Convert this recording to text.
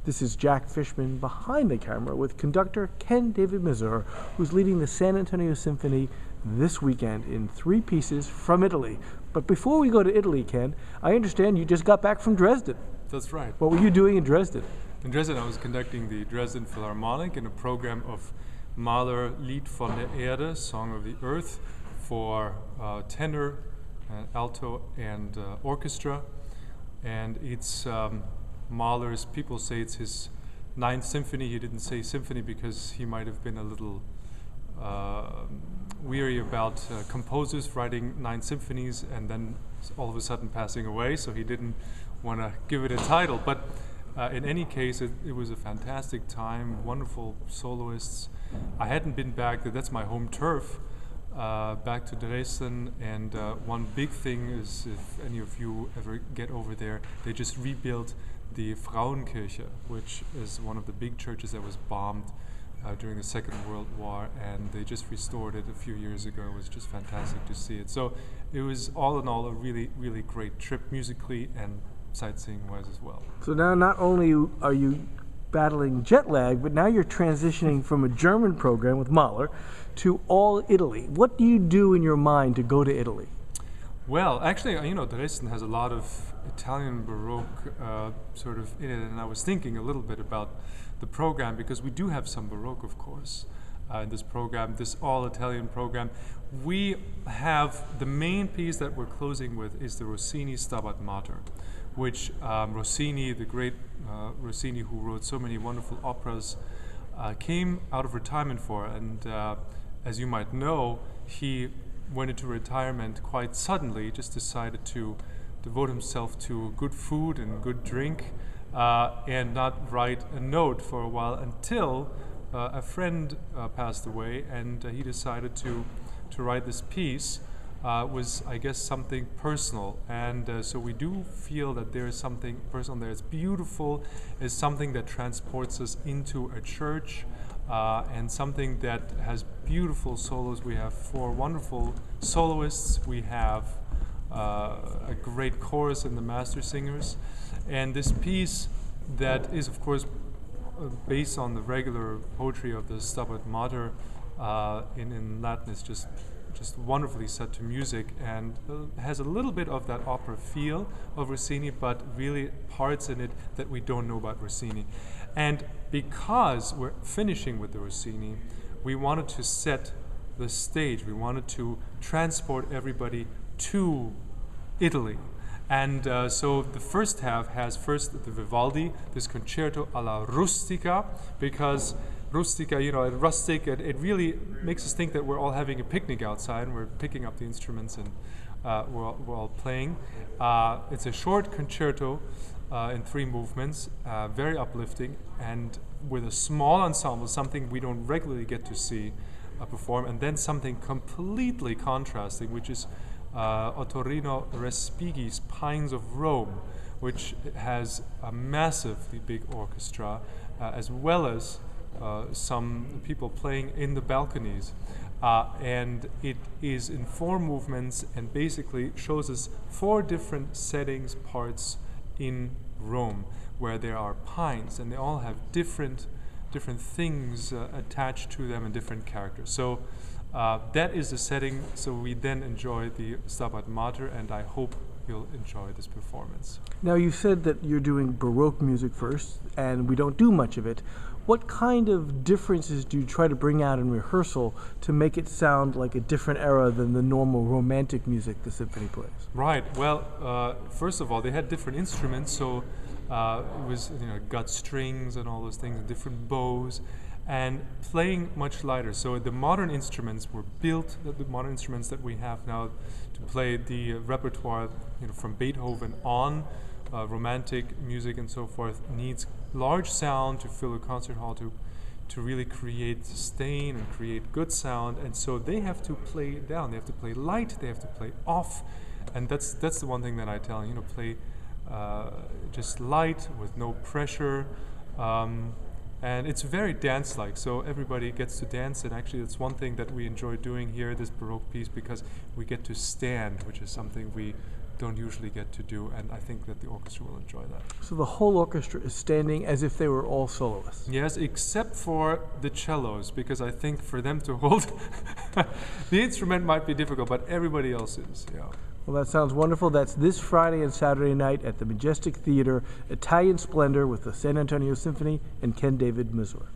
This is Jack Fishman behind the camera with conductor Ken David Masur, who's leading the San Antonio Symphony this weekend in 3 pieces from Italy. But before we go to Italy, Ken, I understand you just got back from Dresden. That's right. What were you doing in Dresden? In Dresden, I was conducting the Dresden Philharmonic in a program of Mahler Lied von der Erde, Song of the Earth, for tenor, alto, and orchestra. And it's Mahler's, people say it's his 9th symphony. He didn't say symphony because he might have been a little weary about composers writing 9 symphonies and then all of a sudden passing away, so he didn't want to give it a title. But in any case, it was a fantastic time, wonderful soloists. I hadn't been back, that's my home turf, back to Dresden, and one big thing is, if any of you ever get over there, they just rebuilt the Frauenkirche, which is one of the big churches that was bombed during the Second World War, and they just restored it a few years ago. It was just fantastic to see it. So it was all in all a really, really great trip musically and sightseeing-wise as well. So now not only are you battling jet lag, but now you're transitioning from a German program with Mahler to all Italy. What do you do in your mind to go to Italy? Well, actually, Dresden has a lot of Italian Baroque sort of in it, and I was thinking a little bit about the program, because we do have some Baroque, of course, in this program, this all-Italian program. We have, the main piece that we're closing with is the Rossini Stabat Mater, which Rossini, the great Rossini, who wrote so many wonderful operas, came out of retirement for. And as you might know, he went into retirement quite suddenly, just decided to devote himself to good food and good drink, and not write a note for a while until a friend passed away, and he decided to write this piece. Was, I guess, something personal, and so we do feel that there is something personal there. It's beautiful, it's something that transports us into a church, and something that has beautiful solos. We have 4 wonderful soloists, we have a great chorus in the master singers, and this piece that is, of course, based on the regular poetry of the Stabat Mater in Latin, is just wonderfully set to music, and has a little bit of that opera feel of Rossini, but really parts in it that we don't know about Rossini. And because we're finishing with the Rossini, we wanted to set the stage. We wanted to transport everybody to Italy. And so the first half has first the Vivaldi, this concerto alla rustica, because rustica, rustic, it really makes us think that we're all having a picnic outside and we're picking up the instruments and we're all playing. It's a short concerto in 3 movements, very uplifting, and with a small ensemble, something we don't regularly get to see perform, and then something completely contrasting, which is Ottorino Respighi's Pines of Rome, which has a massively big orchestra, as well as some people playing in the balconies, and it is in 4 movements and basically shows us 4 different settings, parts in Rome, where there are pines, and they all have different things attached to them and different characters. So that is the setting. So we then enjoy the Stabat Mater, and I hope you'll enjoy this performance. Now, you said that you're doing Baroque music first, and we don't do much of it. What kind of differences do you try to bring out in rehearsal to make it sound like a different era than the normal romantic music the symphony plays? Right. Well, first of all, they had different instruments, so it was gut strings and all those things, and different bows, and playing much lighter. So the modern instruments were built, the modern instruments that we have now to play the repertoire, from Beethoven on, romantic music and so forth, needs large sound to fill a concert hall, to really create sustain and create good sound, and so they have to play down, they have to play light, they have to play off, and that's the one thing that I tell them, play just light with no pressure, and it's very dance-like, so everybody gets to dance, and actually it's one thing that we enjoy doing here, this Baroque piece, because we get to stand, which is something we don't usually get to do, and I think that the orchestra will enjoy that. So the whole orchestra is standing as if they were all soloists. Yes, except for the cellos, because I think for them to hold the instrument might be difficult, but everybody else is, yeah. Well, that sounds wonderful. That's this Friday and Saturday night at the Majestic Theater, Italian Splendor with the San Antonio Symphony and Ken David Masur.